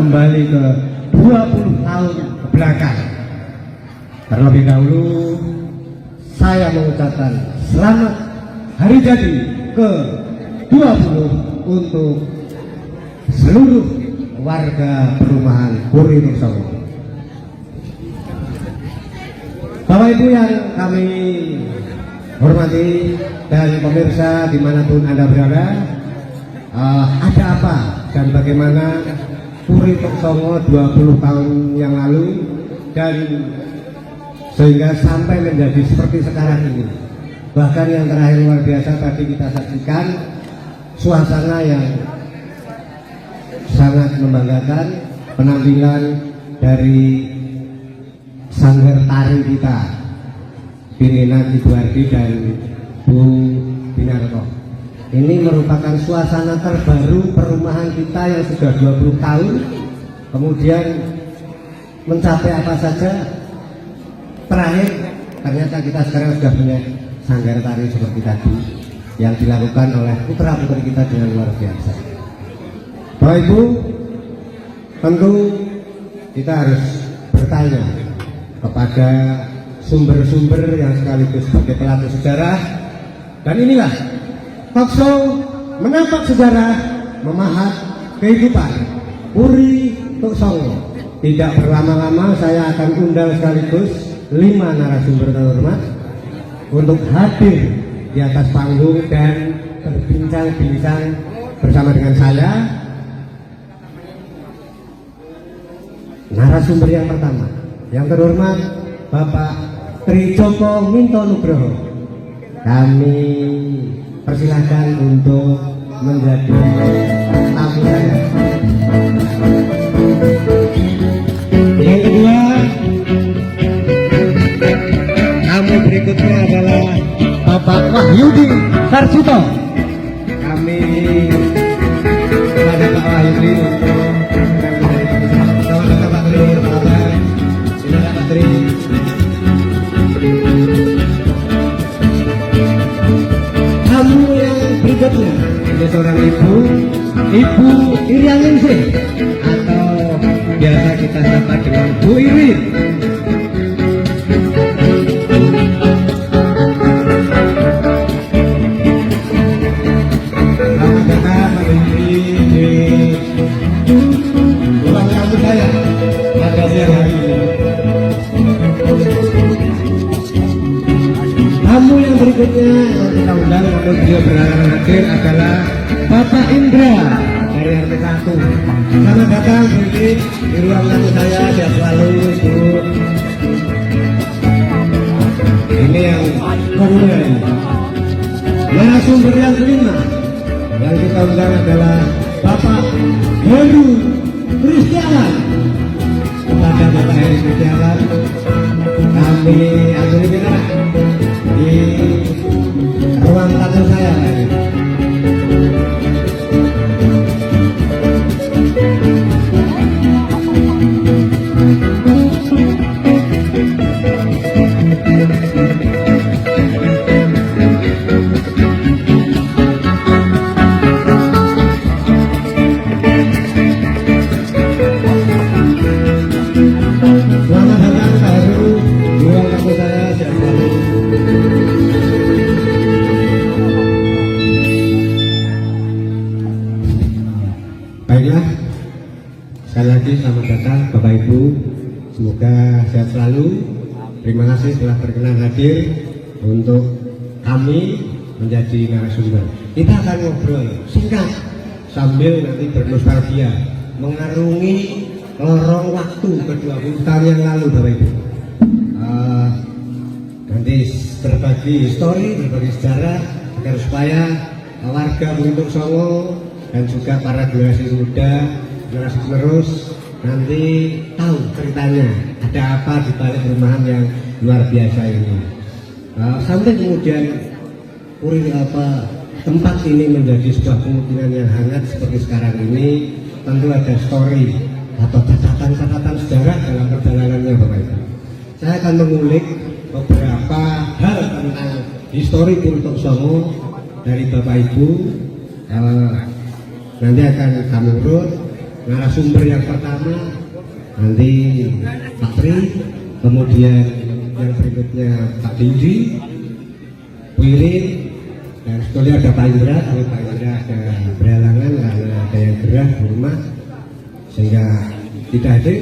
kembali ke 20 tahun ke belakang. Terlebih dahulu saya mengucapkan selamat hari jadi ke-20 untuk seluruh warga perumahan Puri Nursongo. Bapak Ibu yang kami hormati dan pemirsa dimanapun Anda berada, ada apa dan bagaimana Puri Nursongo 20 tahun yang lalu dan sehingga sampai menjadi seperti sekarang ini. Bahkan yang terakhir luar biasa tadi kita saksikan suasana yang sangat membanggakan, penampilan dari sanggar tari kita pimpinan Ibu Ardi dan Bu Binarto. Ini merupakan suasana terbaru perumahan kita yang sudah 20 tahun kemudian mencapai apa saja. Terakhir ternyata kita sekarang sudah punya sanggar tari seperti tadi yang dilakukan oleh putra-putri kita dengan luar biasa. Bapak Ibu, tentu kita harus bertanya kepada sumber-sumber yang sekaligus sebagai pelaku sejarah, dan inilah talkshow menapak sejarah, memahat kehidupan Puri Nursongo. Tidak berlama-lama saya akan undang sekaligus 5 narasumber terhormat untuk hadir di atas panggung dan berbincang-bincang bersama dengan saya. Narasumber yang pertama, yang terhormat Bapak Trijoko Minto Nugroho. Kami persilahkan untuk menjadi tamu saya. Yang kedua, tamu berikutnya adalah Bapak Wahyudi Sarjito. Kami kepada Pak Wahyudi untuk tamu yang berikutnya ini seorang Ibu Irianingsih atau biasa kita sapa dengan Bu Irwin. Selamat datang Pak Irwin di ruang tamu saya pada siang hari ini. Tamu yang berikutnya yang kita undang untuk beliau berhalangan hadir adalah Bapak Indra dari RT 1. Selamat datang Bu Irwin di ruang tamu saya. Sehat selalu Bu. Ini yang kedua. Narasumber yang kelima yang kita undang adalah Bapak Heru Kristiawan. Kepada Bapak Heru Kristiawan kami aturi kita di ruang tamu saya. Selamat datang Pak Heru di ruang tamu saya. Sehat selalu. Baiklah, sekali lagi selamat datang Bapak Ibu, semoga sehat selalu. Terima kasih telah berkenan hadir untuk kami menjadi narasumber. Kita akan ngobrol singkat sambil nanti bernostalgia mengarungi lorong waktu ke-20 tahun yang lalu Bapak Ibu. Nanti berbagi histori, berbagi sejarah agar supaya warga Puri Nursongo dan juga para generasi muda, generasi penerus nanti tahu ceritanya ada apa di balik perumahan yang luar biasa ini. Sampai kemudian tempat ini menjadi sebuah kemungkinan yang hangat seperti sekarang ini, tentu ada story atau catatan-catatan sejarah dalam perjalanannya Bapak Ibu. Saya akan mengulik beberapa hal tentang histori Puri Nursongo dari Bapak Ibu. Nanti akan kami urut narasumber yang pertama nanti Pak Tri, kemudian yang berikutnya Pak Dindi, Wirin, dan setelahnya ada Pak Indra. Kalau Pak Indra ada berhalangan karena ada yang gerah di rumah sehingga tidak hadir,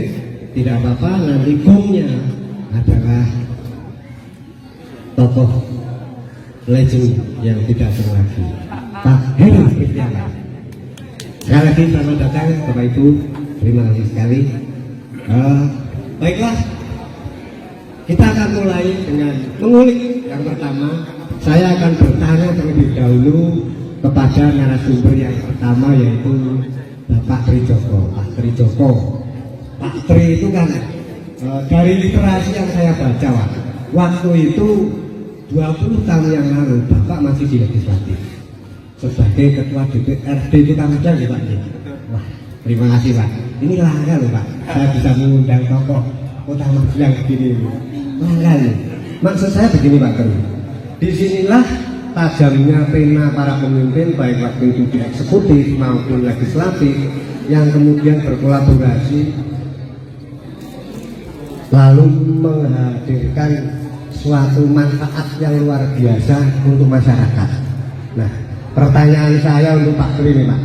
tidak apa-apa. Nanti gongnya adalah tokoh legend yang tidak asing lagi, Pak Heri Firdiansyah. Sekali lagi selamat datang Bapak Ibu, terima kasih sekali. Baiklah, kita akan mulai dengan mengulik. Yang pertama, saya akan bertanya terlebih dahulu kepada narasumber yang pertama, yaitu Pak Tri Joko. Pak Tri Joko, Pak Tri itu kan dari literasi yang saya baca, waktu itu 20 tahun yang lalu Bapak masih di legislatif sebagai ketua DPRD Kota Magelang ya Pak. Wah, terima kasih Pak. Ini langka loh Pak, saya bisa mengundang tokoh Kota Magelang begini. Langka nih. Maksud saya begini Pak Tri, disinilah tajamnya pena para pemimpin baik waktu itu di eksekutif maupun legislatif yang kemudian berkolaborasi lalu menghadirkan suatu manfaat yang luar biasa untuk masyarakat. Nah, pertanyaan saya untuk Pak Tri nih Pak,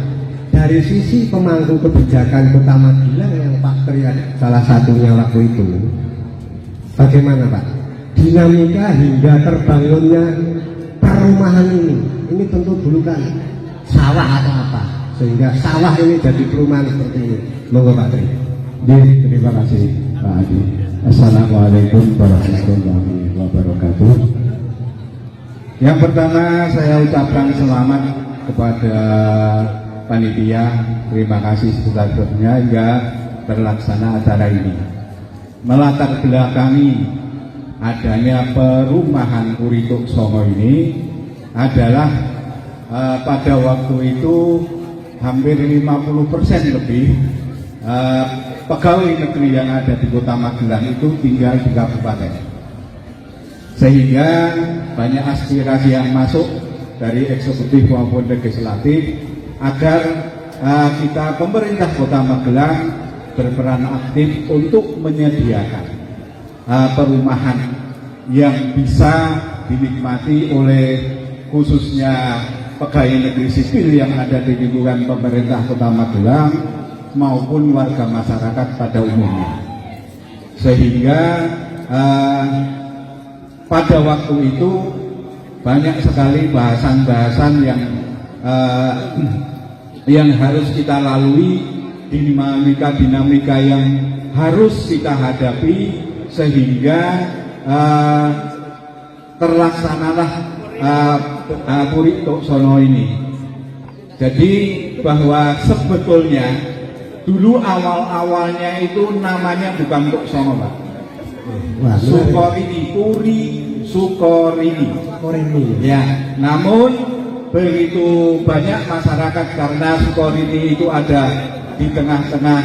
dari sisi pemangku kebijakan Kota Magelang yang Pak Tri salah satunya waktu itu, bagaimana Pak dinamika hingga terbangunnya perumahan ini tentu dulu kan sawah atau apa, sehingga sawah ini jadi perumahan seperti ini. Monggo Pak Tri. Terima kasih Pak Adi. Assalamualaikum warahmatullahi wabarakatuh. Yang pertama saya ucapkan selamat kepada panitia. Terima kasih sebesar-besarnya hingga terlaksana acara ini. Melatar belakangi adanya perumahan Kurituk Songo ini adalah pada waktu itu hampir 50% lebih pegawai negeri yang ada di Kota Magelang itu tinggal di kabupaten, sehingga banyak aspirasi yang masuk dari eksekutif maupun legislatif agar kita pemerintah Kota Magelang berperan aktif untuk menyediakan perumahan yang bisa dinikmati oleh khususnya pegawai negeri sipil yang ada di lingkungan pemerintah Kota Magelang maupun warga masyarakat pada umumnya. Sehingga pada waktu itu banyak sekali bahasan-bahasan yang harus kita lalui, dinamika yang harus kita hadapi, sehingga terlaksanalah Kurituk Songo ini. Jadi bahwa sebetulnya dulu awal-awalnya itu namanya bukan Tuk Songo Pak, Sukorini, Puri Sukorini. Ya, namun begitu banyak masyarakat karena Sukorini itu ada di tengah-tengah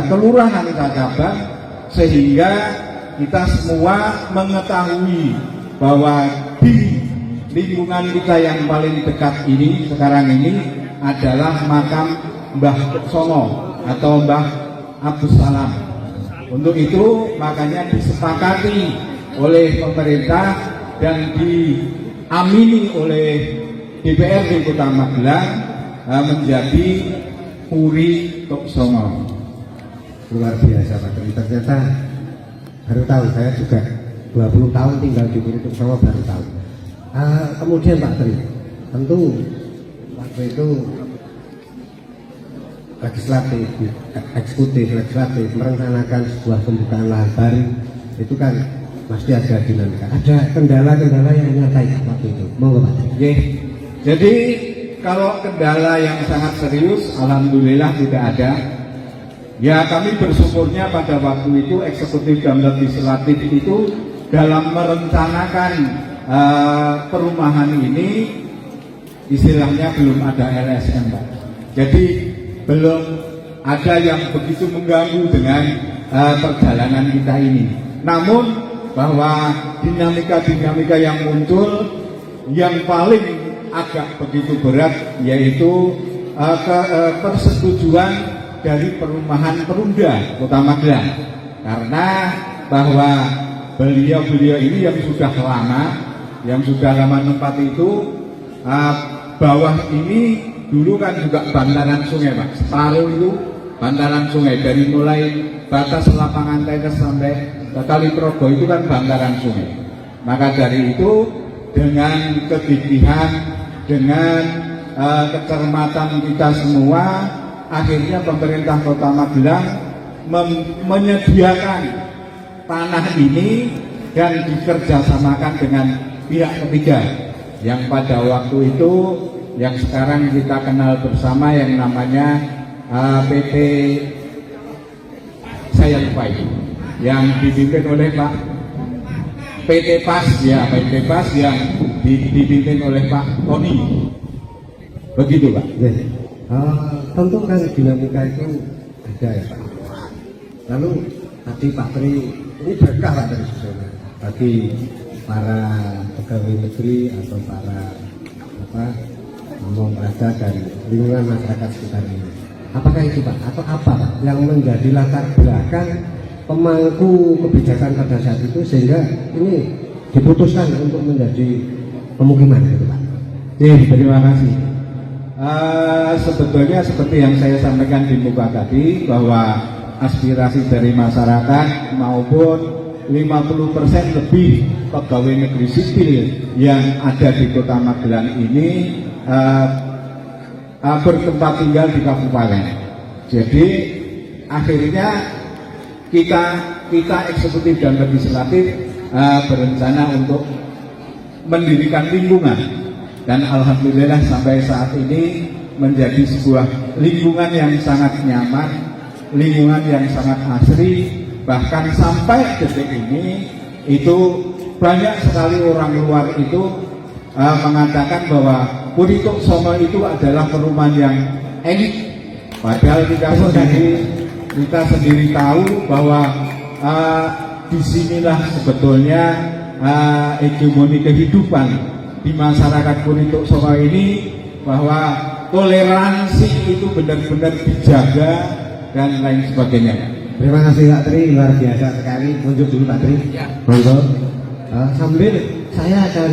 kelurahan Cacabang, sehingga kita semua mengetahui bahwa di lingkungan kita yang paling dekat ini sekarang ini adalah makam Mbah Tuk Songo atau Mbah Abdus Salam. Untuk itu makanya disepakati oleh pemerintah dan diamini oleh DPRD Kota Magelang menjadi Puri Tuk Songo. Luar biasa Pak Tri. Ternyata baru tahu, saya juga 20 tahun tinggal di Puri Tuk Songo baru tahu. Kemudian Pak Tri, tentu waktu itu legislatif, eksekutif, legislatif merencanakan sebuah pembukaan lahan baru, itu kan pasti ada dinamika, ada kendala-kendala yang menyertai waktu itu. Monggo Pak Tri. Jadi kalau kendala yang sangat serius, alhamdulillah tidak ada. Ya, kami bersyukurnya pada waktu itu eksekutif dan legislatif itu dalam merencanakan perumahan ini, istilahnya belum ada LSM Pak. Jadi belum ada yang begitu mengganggu dengan perjalanan kita ini. Namun bahwa dinamika-dinamika yang muncul yang paling agak begitu berat yaitu persetujuan dari Perumahan Perumda Kota Magelang, karena bahwa beliau-beliau ini yang sudah lama menempati itu, bawah ini dulu kan juga bantaran sungai Pak, separuh itu bantaran sungai, dari mulai batas lapangan tenis sampai Kali Progo itu kan bantaran sungai. Maka dari itu dengan kegigihan, dengan kecermatan kita semua, akhirnya pemerintah Kota Magelang menyediakan tanah ini dan dikerjasamakan dengan pihak ketiga yang pada waktu itu, yang sekarang kita kenal bersama, yang namanya PT, saya lupa itu, yang dipimpin oleh Pak PT PAS, ya PT PAS yang dipimpin oleh Pak Tony. Begitu Pak. Tentu kan dinamika itu ada ya Pak. Lalu tadi Pak Tri, ini berkah Pak dari Susono bagi para pegawai negeri atau para ngomong raja dan lingkungan masyarakat sekitar ini. Apakah itu Pak? Atau apa Pak yang menjadi latar belakang pemangku kebijakan pada saat itu sehingga ini diputuskan untuk menjadi pemukiman gitu Pak? Terima kasih. Sebetulnya seperti yang saya sampaikan di muka tadi, bahwa aspirasi dari masyarakat maupun 50% lebih pegawai negeri sipil yang ada di Kota Magelang ini bertempat tinggal di kabupaten. Jadi akhirnya kita eksekutif dan legislatif berencana untuk mendirikan lingkungan, dan alhamdulillah sampai saat ini menjadi sebuah lingkungan yang sangat nyaman, lingkungan yang sangat asri. Bahkan sampai detik ini itu banyak sekali orang luar itu mengatakan bahwa Purituk Sono itu adalah perumahan yang elit, padahal kita sendiri tahu bahwa disinilah sebetulnya hegemoni kehidupan di masyarakat Purituk Sono ini, bahwa toleransi itu benar-benar dijaga dan lain sebagainya. Terima kasih Pak Tri, luar biasa sekali. Tunjuk dulu Pak Tri. Ya. Monggo. Sambil saya akan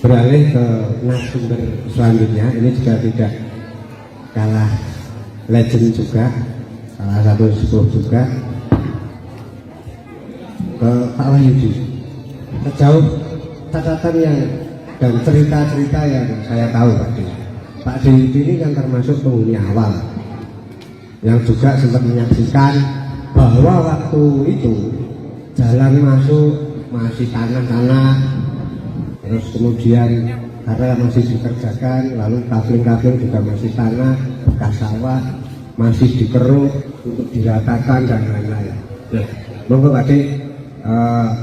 beralih ke narasumber selanjutnya. Ini juga tidak kalah legend juga, salah satu sepuh juga, ke Pak Wahyudi. Sejauh catatan yang dan cerita-cerita yang saya tahu Pak Wahyudi ini kan termasuk penghuni awal yang juga sempat menyaksikan bahwa waktu itu jalan masuk masih tanah-tanah, terus kemudian karena masih dikerjakan, lalu kafling-kafling juga masih tanah, bekas sawah masih dikeruk untuk diratakan dan lain-lain. Monggo Pak Dik,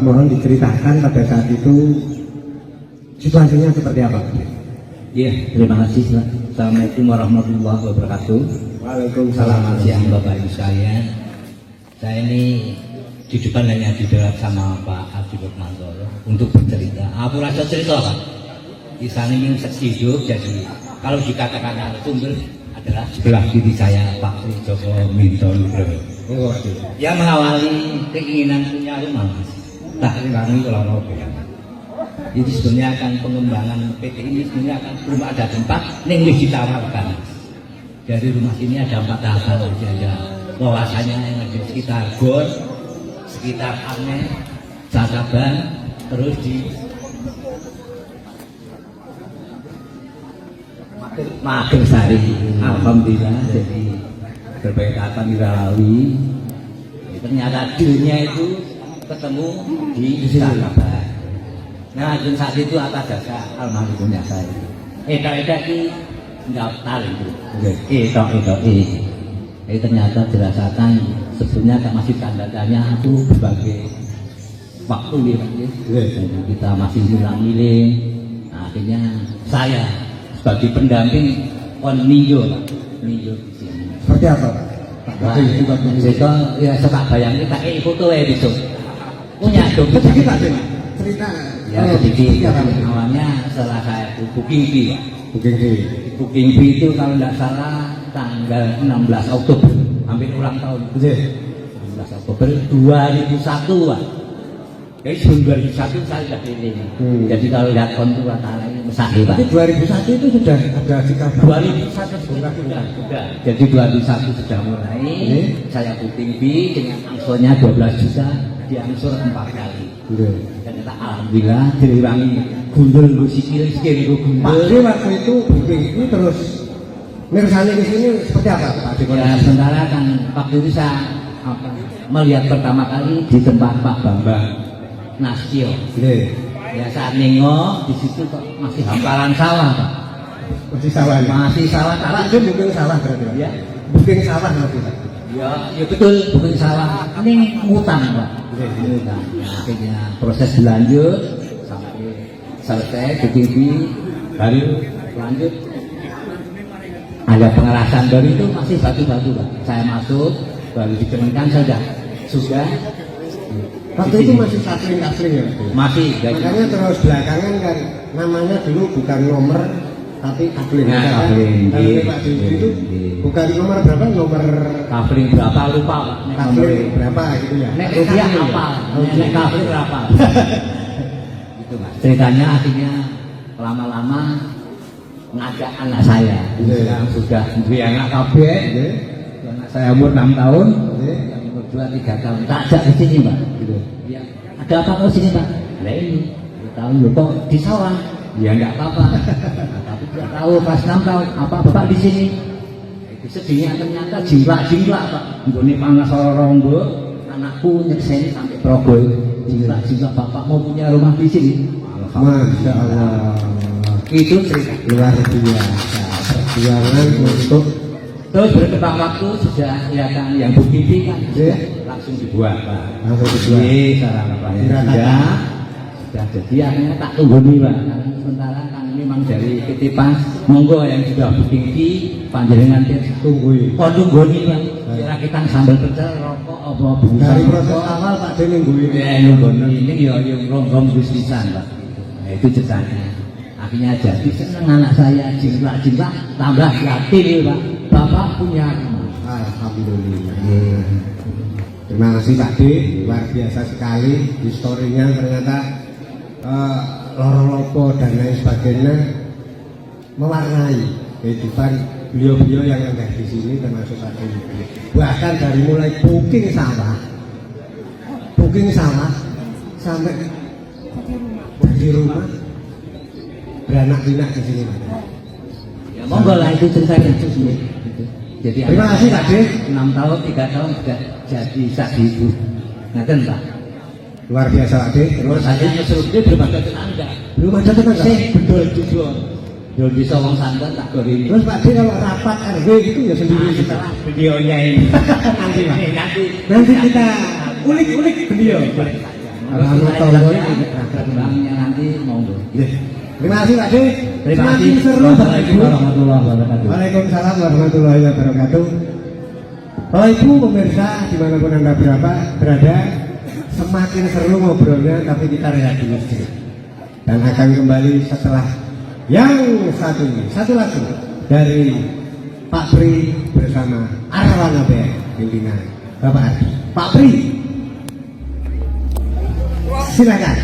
mohon diceritakan pada saat itu situasinya seperti apa? Iya, terima kasih. Assalamualaikum warahmatullahi wabarakatuh. Waalaikumsalam. Selamat siang Bapak Ibu sekalian. Saya ini di depan hanya didarat sama Pak Adi Lukmanto untuk bercerita. Aku rasa cerita Pak. Di sana ini saksi hidup, jadi kalau dikatakan narasumber adalah sebelah kiri saya Pak Sri Joko Minto Nugroho. Yang mengawali keinginan punya rumah Mas. Tak kami kalau jadi sebenarnya akan pengembangan PT ini sebenarnya akan belum ada tempat yang wis ditawarkan. Dari rumah sini ada 4 tahapan saja. Bahwasanya yang ada sekitar Gor, sekitar Arne, Sakaban, terus di Magersari. Alhamdulillah jadi berbagai tahapan dilalui. Ternyata dealnya itu ketemu di Sakaban. Nah, dan saat itu atas jasa almarhumnya saya. Eda ini nggak tahu itu. Ternyata dirasakan sebetulnya masih tanda-tanya itu berbagai waktu nih. Jadi kita masih milang-miling. Nah, akhirnya saya sebagai pendamping ninjo di sini. Seperti apa Pak? Itu ya suka bayangin tak foto besok. Punya dong sedikit Pak cerita. Ya sedikit. Awalnya setelah saya itu booking fee, Pak. Booking fee itu kalau tidak salah tanggal 16 Oktober, hampir ulang tahun. 16 Oktober 2001, Pak. Jadi sebelum 2001 saya sudah pilih. Jadi kalau lihat kontur rata ini mesake, Pak. Tapi 2001 itu sudah ada sikap 2001 sudah. Jadi 2001 sudah mulai. Saya booking fee dengan angsurnya 12 juta, diangsur 4 kali. Ternyata alhamdulillah diurangi gundul gue sikil gue Pak gundul. D waktu itu booking ini terus mirsani di sini seperti apa Pak D? Ya sementara kan waktu itu saya melihat pertama kali di tempat Pak Bambang Nastio. Ya saat nengok di situ kok masih hamparan sawah, Pak. Masih sawah ya? Masih sawah Pak itu booking sawah berarti Pak? Ya. Booking sawah berarti Pak? Ya betul, bukan salah. Ini ngutang, Pak. Ngutang. Nah, akhirnya proses berlanjut sampai selesai ke TV, baru lanjut. Ada pengerasan dari itu masih batu-batu, Pak. Saya masuk, baru dikenakan sudah. Waktu itu masih kapling ya? Masih. Makanya terus belakangan kan namanya dulu bukan nomor tapi kapling. Nah, kapling. Tapi Pak D itu bukan nomor berapa? Nomor Kapling berapa lupa, Pak. kapling berapa gitu ya? Nek dia apa? Nek kapling berapa? Itu, Mas. Ceritanya akhirnya lama-lama ngajak anak saya yang sudah dua anak kabeh. Anak saya umur 6 tahun, yang umur 2-3 tahun. Tak ajak ke sini, Pak. Ya, ada apa kau sini, Pak? Lah ini, tahu loh kok di sawah. Ya enggak apa-apa. Tapi tidak tahu pas 6 tahun apa Bapak di sini. Itu sedihnya ternyata jinglak-jinglak, Pak. Nggone panas rombo, anakku nyekseni sampai Proboy. Jinglak-jinglak Bapak mau punya rumah di sini. Masya Allah. Itu cerita. Luar biasa perjuangan untuk Terus berkembang waktu sudah ya kan yang bukti kan langsung dibuat, Pak. langsung dijual. Cara apa ya? Sudah jadi akhirnya tak tunggu nih, Pak. Sementara kan memang dari ketipan monggo yang sudah booking fee panjenengan tunggu. kok tunggu nih, Pak. Kira kita sambil pecel rokok apa bungkus Dari proses awal Pak D nunggu ini. ya nunggu ini ya yang rom gustisan, Pak. Nah, itu ceritanya. Akhirnya jadi seneng anak saya jinglak-jinglak tambah yakin, Pak. Bapak punya rumah. Alhamdulillah. Terima kasih Pak D, luar biasa sekali historinya ternyata lorong lopo dan lain sebagainya mewarnai kehidupan beliau-beliau yang ada di sini termasuk Pak D. Bahkan dari mulai booking sawah sampai di rumah beranak pinak di sini. Ya monggo lah itu ceritanya itu. Jadi Terima kasih Pak D. 6 tahun 3 tahun sudah jadi saksi ibu. Ngaten, Pak. Luar biasa Pak D. Terus saya nyusul dia belum ada tetangga. Belum ada tetangga. Sing bedol juga. Belum bisa wong santet tak goreng. Terus Pak D kalau rapat RW gitu ya sendiri Setelah videonya ini nanti Pak. nanti kita ulik-ulik beliau. Terbangnya nanti monggo. Terima kasih Pak D. Terima kasih. Semakin seru Bapak Wassalamualaikum Ibu. warahmatullahi wabarakatuh. Waalaikumsalam warahmatullahi wabarakatuh. Bapak Ibu pemirsa dimanapun Anda berada, semakin seru ngobrolnya tapi kita rehat dulu sedikit. Dan akan kembali setelah yang satu ini, satu lagu dari Pak Pri bersama Arwana Band pimpinan Bapak Ardi. Pak Pri, silakan.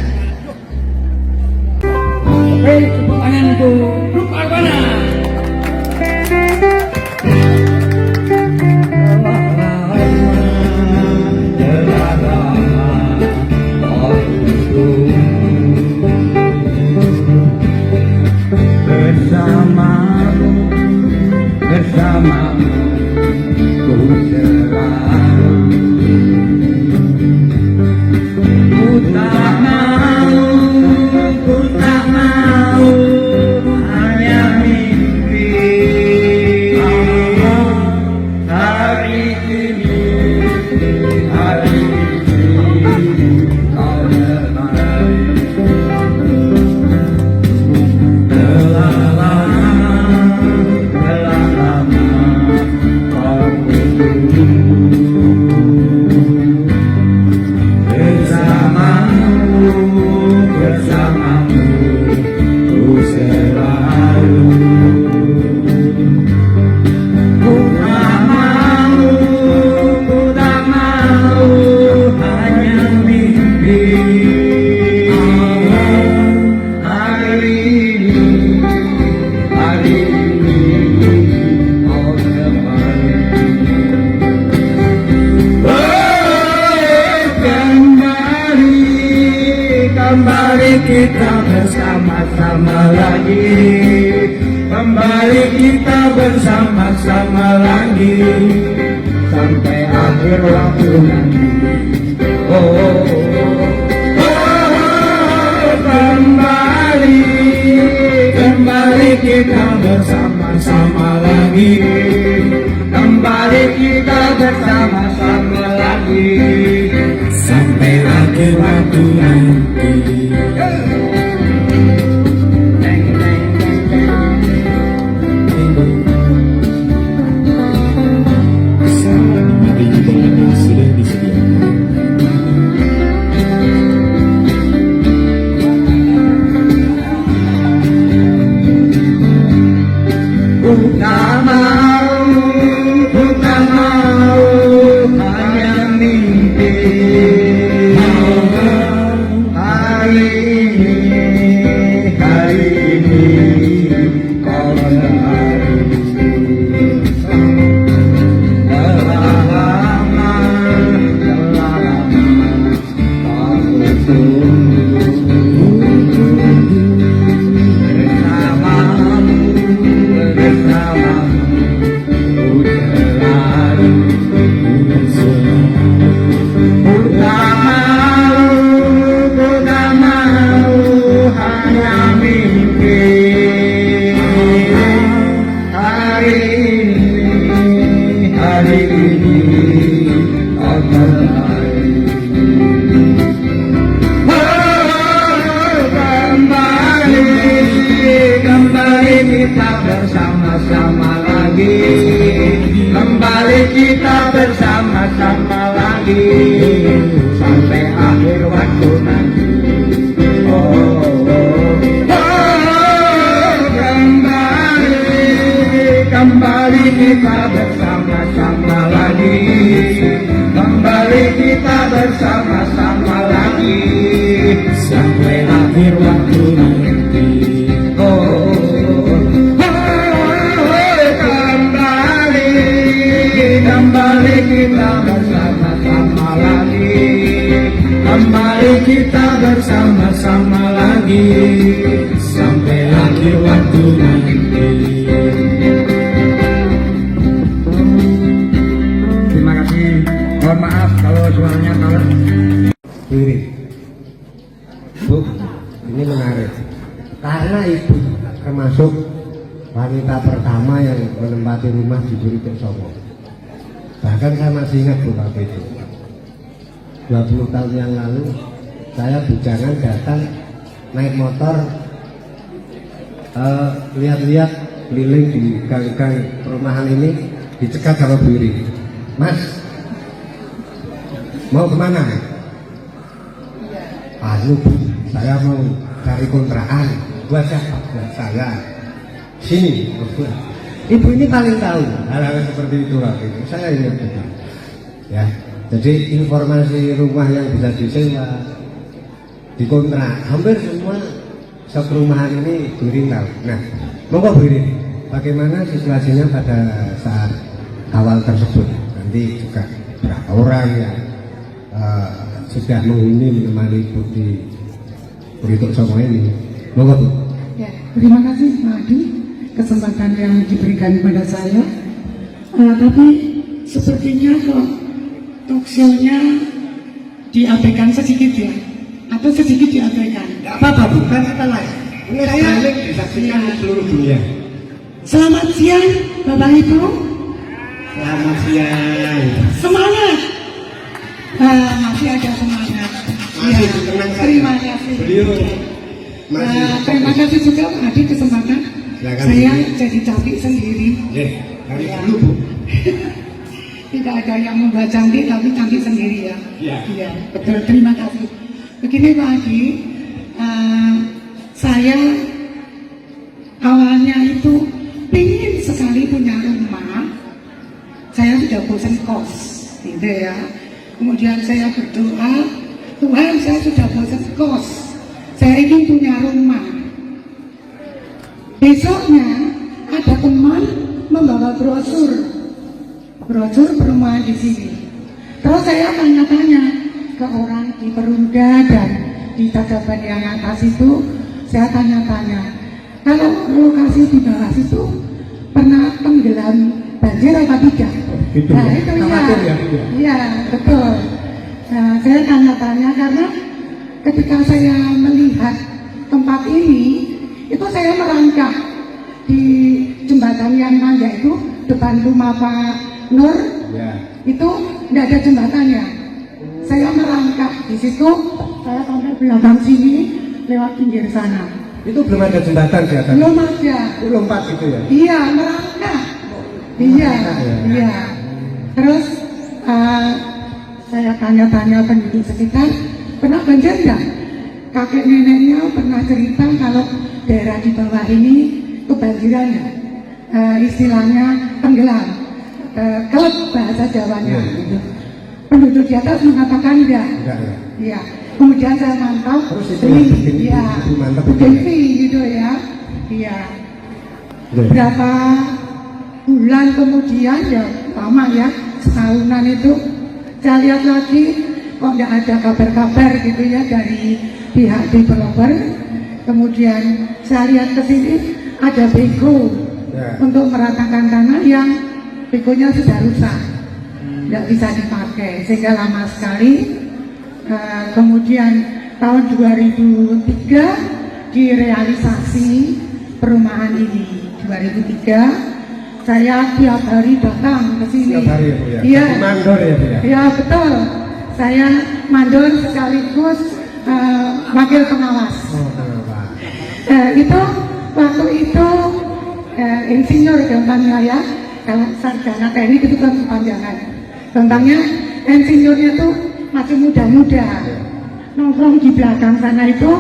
Oke, tepuk tangan untuk grup Arwana. Bersamamu ku selalu. Ku tak mau hanya mimpi. Hari ini kau bermain. Telah lama kau lagi, kembali kita bersama-sama lagi sampai akhir waktu nanti. Oh, oh, oh, kembali, kembali kita bersama-sama lagi, kembali kita bersama-sama lagi sampai akhir waktu nanti. Bukan mau hanya mimpi. Hari ini kau kembali. Telah lama aku tunggu bersamamu. Kembali kita bersama-sama lagi sampai akhir waktu nanti. Oh, oh, oh, kembali kita bersama-sama lagi, kembali kita bersama-sama lagi sampai akhir waktu nanti. Oh, kembali kita bersama-sama lagi, kembali kita bersama-sama lagi sampai akhir waktu nanti. Terima kasih. Mohon maaf kalau suaranya kalah. Diri. Bu, ini menarik karena ibu termasuk wanita pertama yang menempati rumah di Buritik Songo. Bahkan saya masih ingat Bu waktu itu 20 tahun yang lalu saya bujangan datang naik motor lihat-lihat keliling di gang-gang perumahan ini, dicegat sama Bu Iri. Mas, mau kemana? Anu Bu, saya mau cari kontrakan. Buat siapa? Buat saya. Sini, ibu ini paling tahu hal-hal seperti itu waktu itu. Saya ingat betul. Ya, jadi informasi rumah yang bisa disewa, dikontrak, hampir semua perumahan ini Bu Iri tahu. Nah, monggo Bu Iri, bagaimana situasinya pada saat awal tersebut? Nanti juga berapa orang yang sudah menghuni menemani Ibu di Buritik Songo ini? Monggo Bu. Ya, terima kasih Pak Adi, kesempatan yang diberikan kepada saya. Tapi sepertinya kok talk show-nya diabaikan sedikit ya, atau sedikit diabaikan. Tidak apa-apa, bukan kita lain. Ini saya disaksikan di seluruh dunia. Selamat siang Bapak Ibu. Selamat siang. Semangat. Masih ada semangat. Masih Ya, tenang saja. terima kasih. Beliau masih terima kasih juga Pak Adi kesempatan. Silakan, Saya Bu. jadi cantik sendiri. Dari dulu Bu. Tidak ada yang membuat cantik, tapi cantik sendiri ya. Iya. Iya, betul. Terima kasih. Begini Pak Adi, saya awalnya itu ingin sekali punya rumah. Saya sudah bosan kos, gitu ya. Kemudian saya berdoa, Tuhan, saya sudah bosan kos. Saya ingin punya rumah. Besoknya ada teman membawa brosur perumahan di sini. Terus saya tanya-tanya ke orang di Perumda dan di Tadaban yang atas itu, saya tanya-tanya, kalau lokasi di bawah situ pernah tenggelam banjir apa tidak? Gitu Nah ya? itu Khawatir ya, iya, Bu, ya? iya betul. Nah, saya tanya-tanya karena ketika saya melihat tempat ini, itu saya merangkak di jembatan yang ada itu depan rumah Pak Nur, Ya. itu tidak ada jembatannya. Saya merangkak di situ, saya sampai belakang sini lewat pinggir sana. Itu belum ada jembatan di atas. Belum ada. Itu lompat gitu ya. Iya, merangkak. Iya, iya. Terus saya tanya-tanya penduduk sekitar, pernah banjir enggak? Kakek neneknya pernah cerita kalau daerah di bawah ini kebanjiran ya. Istilahnya tenggelam. Kelep bahasa Jawanya. Gitu. Penduduk di atas mengatakan enggak. Enggak ya. Iya. Kemudian saya mantau, Terus itu yang bikin iya, ibu mantap bikin itu ya? gitu ya. Iya. Iya. Berapa bulan kemudian ya lama ya, setahunan itu saya lihat lagi kok tidak ada kabar-kabar gitu ya dari pihak developer. Kemudian saya lihat ke sini ada bego Ya. untuk meratakan tanah yang begonya sudah rusak, tidak bisa dipakai sehingga lama sekali. Kemudian tahun 2003 direalisasi perumahan ini. 2003 saya tiap hari datang ke sini. Tiap hari ya, Bu ya. Iya. Jadi mandor ya, Bu ya. Iya betul. Saya mandor sekaligus wakil pengawas. Oh, kenapa? Itu waktu itu insinyur gampangnya ya. Kalau sarjana teknik itu kan kepanjangan. Gampangnya insinyurnya tuh masih muda-muda. Nongkrong di belakang sana itu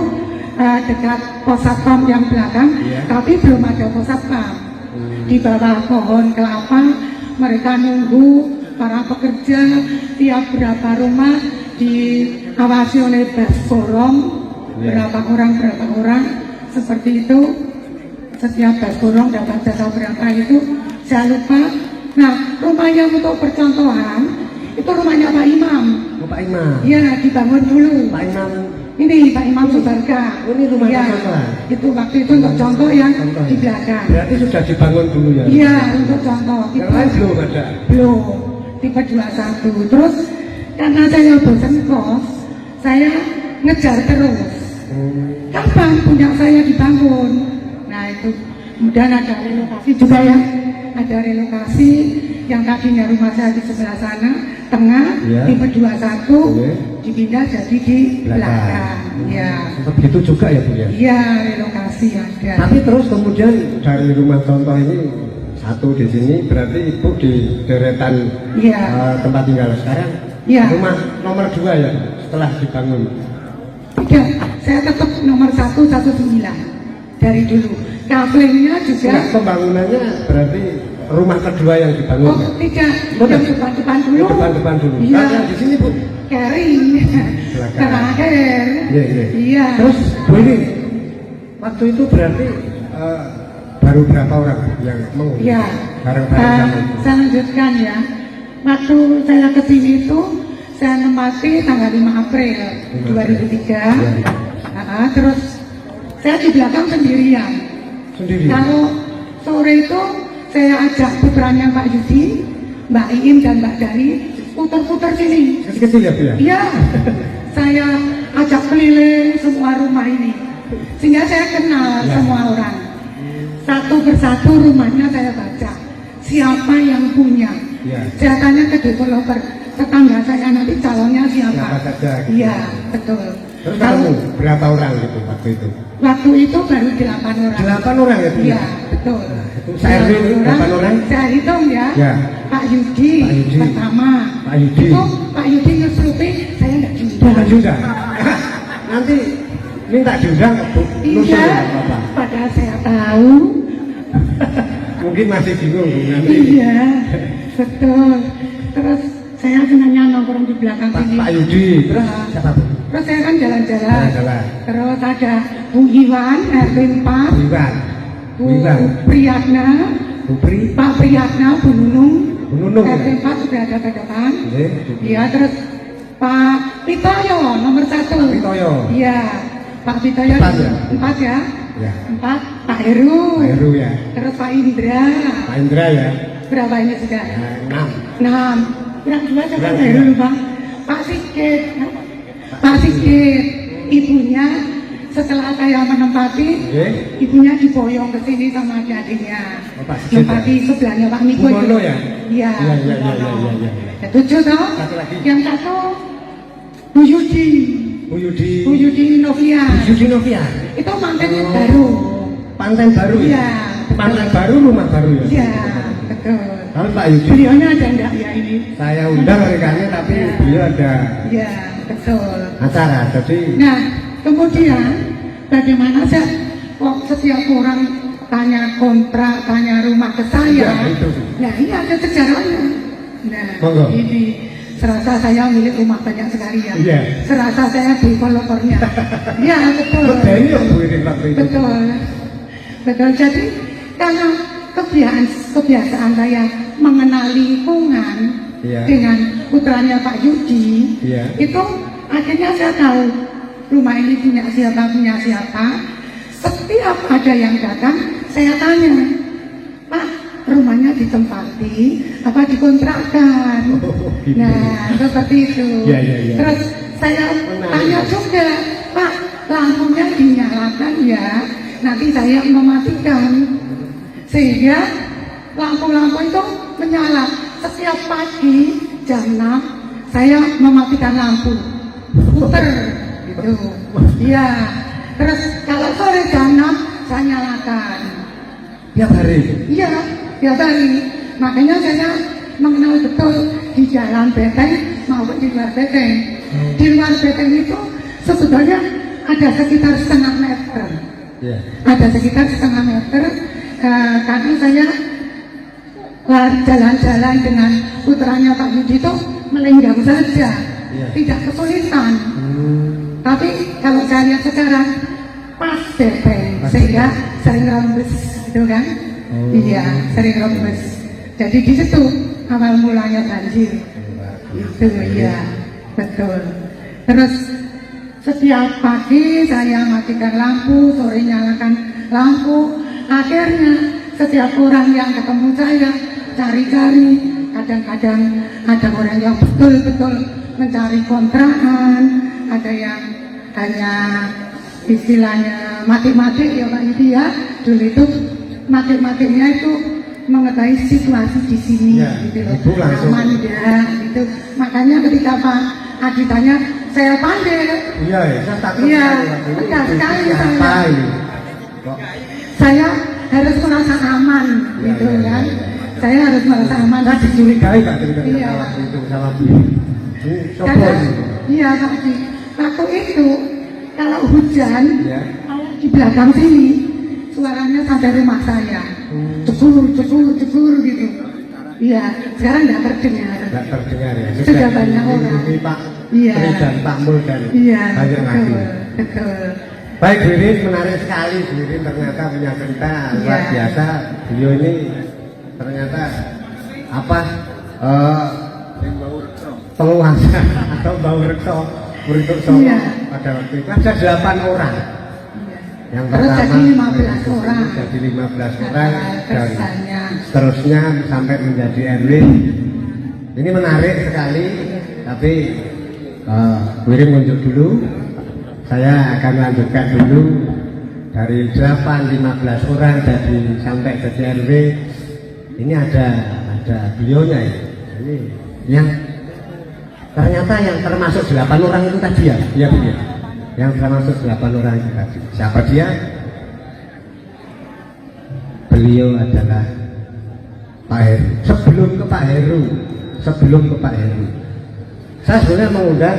dekat pos satpam yang belakang, tapi belum ada pos satpam. Di bawah pohon kelapa mereka nunggu para pekerja tiap berapa rumah diawasi oleh bas borong, berapa orang seperti itu. Setiap bas borong dapat jatah berapa itu saya lupa. Nah, rumahnya untuk percontohan itu rumahnya Pak Imam. Oh, Pak Imam. Iya, dibangun dulu. Pak Imam. Ini Pak Imam Subarga. Oh, ini rumahnya Iya, contohan? itu waktu itu untuk contoh yang Contoh di ya? belakang. Berarti sudah dibangun dulu ya? Iya, untuk contoh. Yang lain belum ada? Belum. Tipe 21. Terus karena saya bosan kos, saya ngejar terus. Kapan punya saya dibangun? Nah itu. Kemudian ada relokasi juga ya. Ada relokasi yang tadinya rumah saya di sebelah sana, tengah, Ya. tipe 21, Oke. dipindah jadi di belakang. Ya. Sempat gitu juga ya, Bu ya? Iya, relokasi ada. Tapi terus kemudian dari rumah contoh ini satu di sini, berarti Ibu di deretan Iya. tempat tinggal sekarang. Iya. Rumah nomor 2 ya setelah dibangun. Tidak, saya tetap nomor 119 dari dulu. Kaplingnya juga. Nah, pembangunannya berarti rumah kedua yang dibangun. Oh ya? tidak, Betul. yang depan-depan dulu. Yang depan-depan dulu. Iya. Karena di sini Bu. Kering. Belakang. Terakhir. Iya, iya. Iya. Terus Bu ini waktu itu berarti baru berapa orang yang mau? Iya. Bareng-bareng sama Ibu. Saya lanjutkan ya. Waktu saya kesini itu saya nemati tanggal 5 April 2003. Iya. Terus saya di belakang sendirian. Sendiri. Kalau sore itu saya ajak putranya Pak Yudi, Mbak Iim dan Mbak Dari putar-putar sini. Kecil-kecil ya Bu ya? Iya, saya ajak keliling semua rumah ini, sehingga saya kenal Ya. semua orang. Satu persatu rumahnya saya baca, siapa yang punya. Ya. Saya tanya ke developer, tetangga saya nanti calonnya Siapa siapa. saja, gitu. Iya, betul. Terus Kalau kamu berapa orang gitu waktu itu? waktu itu baru 8 orang. 8 orang ya Bu? Iya, betul. itu saya RW 8 orang? Saya hitung ya. Ya. Pak Yudi, Pak Yudi. pertama. Pak Yudi. Itu Pak Yudi ngesurupi, saya nggak diundang. Bukan juga. Nanti minta diundang Bu. Nusul Iya, ya, apa? padahal saya tahu. Mungkin masih bingung Bu nanti. Iya, betul. Terus saya senangnya nongkrong di belakang Pak, sini. Pak Yudi, terus siapa Bu? Terus saya kan jalan-jalan. Jalan-jalan. Terus ada Bu Iwan, RT 4, Iwan. Bu Iwan. Priyatna, Bu Pri. Pak Priyatna, Bu Nunung. Bu Nunung, RT ya? 4 sudah ada ke depan. Nggih. Iya, terus Pak Pitoyo nomor 1. Pitoyo. Iya, Pak Pitoyo 4 ya? 4 ya. Ya. 4 Pak Heru. Pak Heru ya. Terus Pak Indra. Pak Indra ya. Berapa ini sudah? 6. 6. Kurang 2 sama Kurang Pak Heru lupa. Pak Sigit. Pak Sigit. Ibunya setelah saya menempati, ibunya diboyong ke sini sama adiknya. Oh, Pak Sigit Menempati ya? sebelahnya Pak Niko. Bu Mono ya? Iya. Iya. 7 toh? Satu lagi. Yang satu Bu Yudi. Bu Yudi. Bu Yudi Novia. Yudi Novia. Itu mantannya baru. Pantai baru ya? Iya. Pantai baru, rumah baru ya? Iya, betul. Kalau Pak Yudi, Beliaunya ada enggak ya ini? saya undang rekannya tapi beliau ada Iya, betul. acara, jadi Nah, kemudian bagaimana sih kok setiap orang tanya kontrak, tanya rumah ke saya? Ya, itu. Nah, ini ada sejarahnya. Nah, Monggo. ini serasa saya milik rumah banyak sekali ya. Iya. Serasa saya developernya. Iya, betul. Bedanya yang Bu Irin waktu itu. Betul. Betul. Jadi karena kebiasaan saya mengenal lingkungan Iya. dengan putranya Pak Yudi, Iya. itu akhirnya saya tahu rumah ini punya siapa. Setiap ada yang datang, saya tanya, Pak, rumahnya ditempati apa dikontrakkan? Gitu. Nah, seperti itu. Iya, iya, iya. Terus saya tanya juga, Pak, lampunya dinyalakan ya? Nanti saya mematikan. Sehingga lampu-lampu itu menyala. Setiap pagi jam 6 saya mematikan lampu. Puter gitu. Iya. Terus kalau sore jam 6 saya nyalakan. Tiap hari. Iya, tiap hari. Makanya saya mengenal betul di jalan Beteng maupun di luar Beteng. Di luar Beteng itu sebetulnya ada sekitar setengah meter. Iya. Ada sekitar setengah meter karena saya jalan-jalan dengan putranya Pak Yudi itu melenggang saja, tidak kesulitan. Tapi kalau saya lihat sekarang pas Beteng, sehingga sering rembes, gitu kan? Iya, sering rembes. Jadi di situ awal mulanya banjir. Itu iya, betul. Terus setiap pagi saya matikan lampu, sore nyalakan lampu. Akhirnya setiap orang yang ketemu saya cari-cari. Kadang-kadang ada orang yang betul-betul mencari kontrakan, ada yang hanya istilahnya mati-mati ya Pak Yudi ya. Dulu itu mati-matinya itu mengetahui situasi di sini, Ya, gitu loh. Ibu langsung. Aman ya, gitu. Makanya ketika Pak Adi tanya, saya pandai. Iya, ya. Saya takut Iya, sekali waktu itu. benar sekali Itu saya. apa ini? Kok Saya harus merasa aman, Ya, gitu ya, kan. ya, ya. Saya harus merasa aman. saya dicurigai Pak ceritanya Iya. waktu itu sama beliau. Ini sopo Karena, ini? iya Pak Adi, waktu itu kalau hujan, Ya. di belakang sini suaranya sampai rumah saya, cekur gitu. Iya, sekarang nggak terdengar. Nggak terdengar ya. Sudah banyak orang. Ini Pak Iya. Tri dan Pak Mul dan Iya, banyak lagi. betul. Baik, Bu Irin, menarik sekali. Bu Irin ternyata punya cerita luar Iya. biasa. Beliau ini ternyata apa penguasa atau bau rekso untuk Solo Iya. pada waktu itu ada 8 orang. Yang Terus pertama jadi 15 orang. jadi 15 orang dan Tersanya. seterusnya sampai menjadi RW. Ini menarik sekali, tapi Bu Irin unjuk dulu. Saya akan lanjutkan dulu dari 15 orang jadi sampai jadi RW. Ini ada beliaunya ya. Ini yang ternyata yang termasuk 8 orang itu tadi ya, iya Bu ya. Yang termasuk 8 orang itu tadi. Siapa dia? Beliau adalah Pak Heru. Sebelum ke Pak Heru, saya sebenarnya mengundang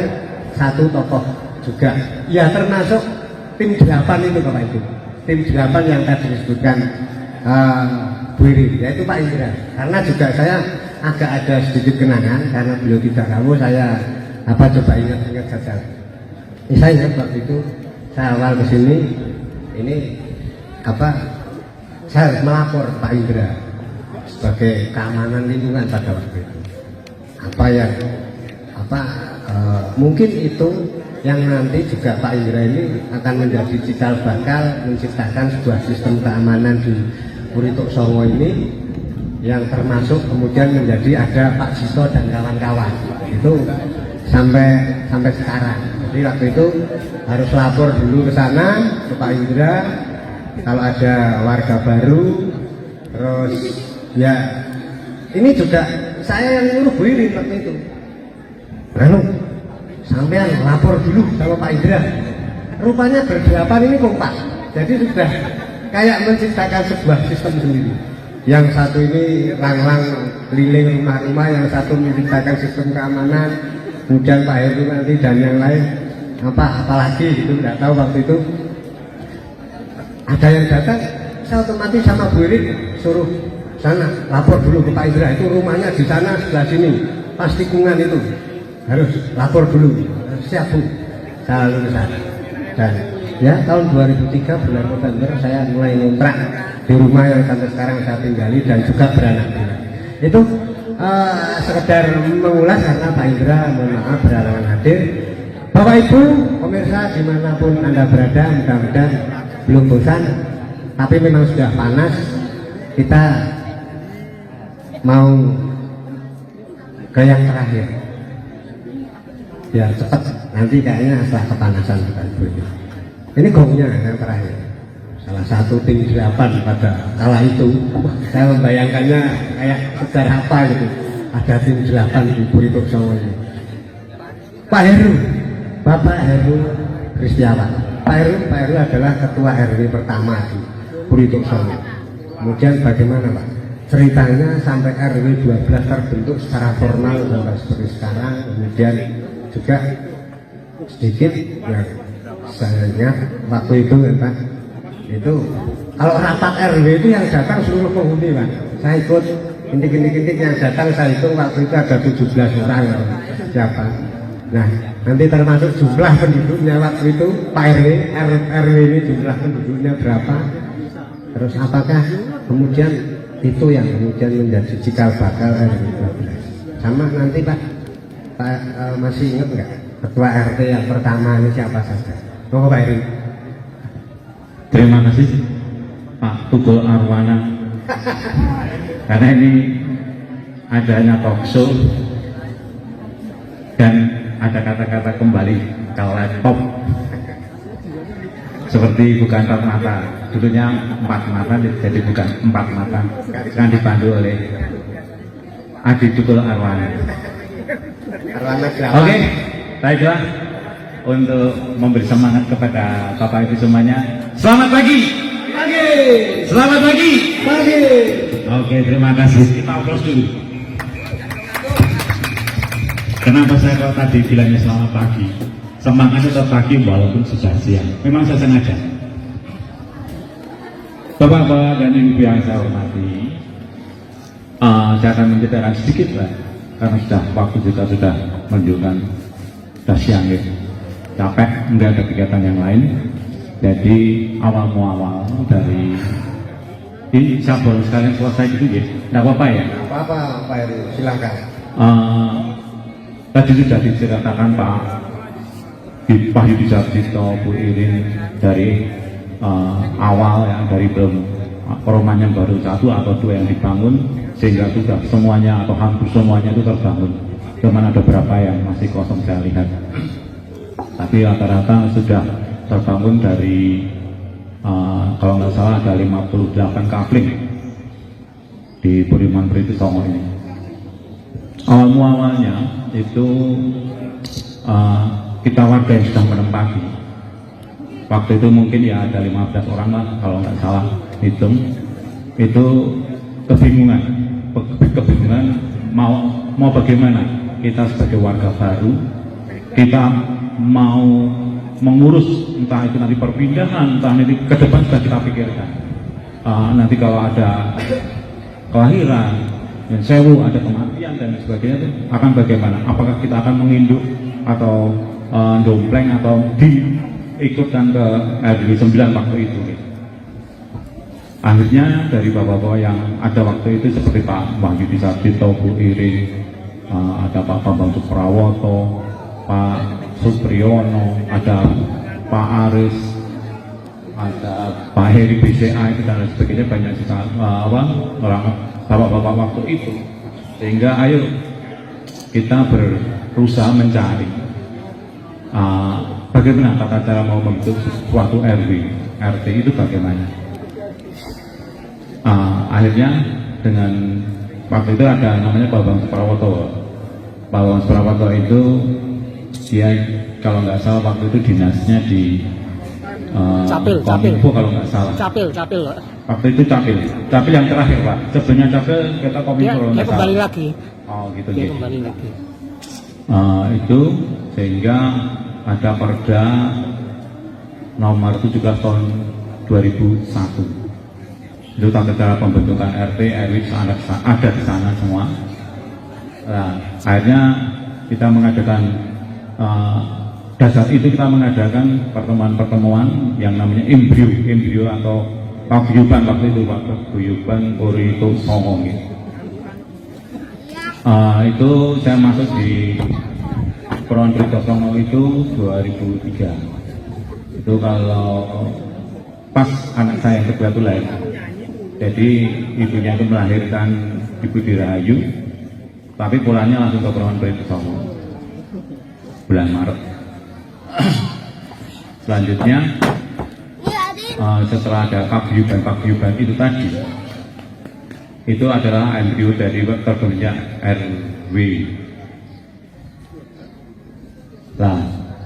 satu tokoh juga. Ya termasuk tim 8 itu Bapak Ibu. Tim 8 yang tadi disebutkan Bu Irin, yaitu Pak Indra. Karena juga saya agak ada sedikit kenangan karena beliau tidak tahu, saya coba ingat saja. Saya ingat waktu itu saya awal kesini, ini saya harus melapor Pak Indra sebagai keamanan lingkungan pada waktu itu. Mungkin itu yang nanti juga Pak Indra ini akan menjadi cikal bakal menciptakan sebuah sistem keamanan di Purituk Songo ini, yang termasuk kemudian menjadi ada Pak Jito dan kawan-kawan itu sampai sekarang. Jadi waktu itu harus lapor dulu ke sana ke Pak Indra kalau ada warga baru, terus ya ini juga saya yang nyuruh Bu Irin waktu itu. Lalu sampean lapor dulu sama Pak Indra. Rupanya berdelapan ini kompak. Jadi sudah kayak menciptakan sebuah sistem sendiri. Yang satu ini lang-lang keliling rumah-rumah, yang satu menciptakan sistem keamanan, kemudian Pak Heru nanti dan yang lain apalagi gitu, nggak tahu waktu itu. Ada yang datang, saya otomatis sama Bu Irin suruh sana lapor dulu ke Pak Indra, itu rumahnya di sana sebelah sini, pas tikungan itu harus lapor dulu. Siap Bu, saya lalu ke sana. Dan ya tahun 2003 bulan November saya mulai ngontrak di rumah yang sampai sekarang saya tinggali dan juga beranak pinak. Itu sekedar mengulas karena Pak Indra mohon maaf berhalangan hadir. Bapak Ibu pemirsa dimanapun Anda berada, mudah-mudahan belum bosan, tapi memang sudah panas. Kita mau ke yang terakhir biar cepat, nanti kayaknya setelah kepanasan Bapak Ibu. Ini gongnya yang terakhir, salah satu tim 8 pada kala itu. Saya membayangkannya kayak sejarah apa gitu, ada tim 8 di Purituk Songo ini. Pak Heru, Bapak Heru Kristiawan. Pak Heru adalah ketua RW pertama di Purituk Songo. Kemudian bagaimana Pak ceritanya sampai RW 12 terbentuk secara formal sampai seperti sekarang. Kemudian juga sedikit ya, saya ingat waktu itu ya Pak, itu kalau rapat RW itu yang datang seluruh penghuni Pak. Saya ikut intik-intik yang datang, saya hitung waktu itu ada 17 orang siapa. Nah nanti termasuk jumlah penduduknya waktu itu Pak RW ini jumlah penduduknya berapa, terus apakah kemudian itu yang kemudian menjadi cikal bakal RW 12. Sama nanti Pak masih ingat nggak ketua RT yang pertama ini siapa saja? Monggo Pak Heru. Terima kasih Pak Tugul Arwana. Karena ini adanya talk show dan ada kata-kata kembali ke laptop seperti bukan 4 mata, dulunya 4 mata jadi bukan 4 mata, yang dipandu oleh Adi Tugul Arwana. Oke, baiklah, untuk memberi semangat kepada Bapak Ibu semuanya, selamat pagi. Selamat pagi. Oke, terima kasih. Kita aplaus dulu. Kenapa saya kalau tadi bilangnya selamat pagi? Semangatnya tetap pagi walaupun sudah siang. Memang saya sengaja. Bapak-bapak dan ibu yang saya hormati, saya akan menceritakan sedikit lah, karena sudah waktu juga sudah menunjukkan sudah siang ya. Capek, enggak ada kegiatan yang lain. Jadi awal muawal dari ini saya baru sekalian selesai gitu ya, enggak apa-apa ya? Apa-apa Pak Heru, silakan. Tadi sudah diceritakan Pak Yudi Sarjito, Bu Irin dari awal yang dari belum perumahan yang baru 1 atau 2 yang dibangun sehingga sudah semuanya atau hampir semuanya itu terbangun. Cuman ada beberapa yang masih kosong saya lihat. Tapi rata-rata sudah terbangun dari kalau nggak salah ada 58 kapling di Puriman Purituk Songo ini. Awal muawalnya itu kita warga yang sedang menempati. Waktu itu mungkin ya ada 15 orang lah kalau nggak salah hitung. Itu kebingungan mau bagaimana kita sebagai warga baru, kita mau mengurus entah itu nanti perpindahan, entah nanti ke depan sudah kita pikirkan. Nanti kalau ada kelahiran, dan sewu, ada kematian dan sebagainya itu akan bagaimana? Apakah kita akan menginduk atau dompleng atau diikutkan ke RW 9 waktu itu? Akhirnya dari bapak-bapak yang ada waktu itu seperti Pak Yudi Sarjito, Bu Irin, ada Pak Bambang Suprawoto, Pak Supriyono, ada Pak Aris, ada Pak Heri BCA itu dan lain sebagainya, banyak sekali orang bapak-bapak waktu itu. Sehingga ayo kita berusaha mencari bagaimana tata cara mau membentuk suatu RW, RT itu bagaimana. Akhirnya dengan waktu itu ada namanya Pak Bambang Suprawoto. Pak Bambang Suprawoto itu dia kalau nggak salah waktu itu dinasnya di Kominfo kalau nggak salah. Capil. Waktu itu Capil yang terakhir Pak. Sebelumnya Capil kita Kominfo kalau nggak salah. Kembali lagi. Oh gitu. Dia gitu. kembali lagi. Itu sehingga ada Perda nomor 17 tahun 2001. Itu tata cara pembentukan RT, RW ada di sana semua. Nah, akhirnya kita mengadakan dasar itu kita mengadakan pertemuan-pertemuan yang namanya embrio atau paguyuban waktu itu Pak, paguyuban Orito Songo gitu. Itu saya masuk di Peron Orito Songo itu 2003. Itu kalau pas anak saya yang kedua itu lahir. Jadi ibunya itu melahirkan Ibu Dirahayu, tapi pulangnya langsung ke Peron Orito Songo bulan Maret. Selanjutnya setelah ada paguyuban itu tadi, itu adalah embrio dari terbentuknya RW. Nah,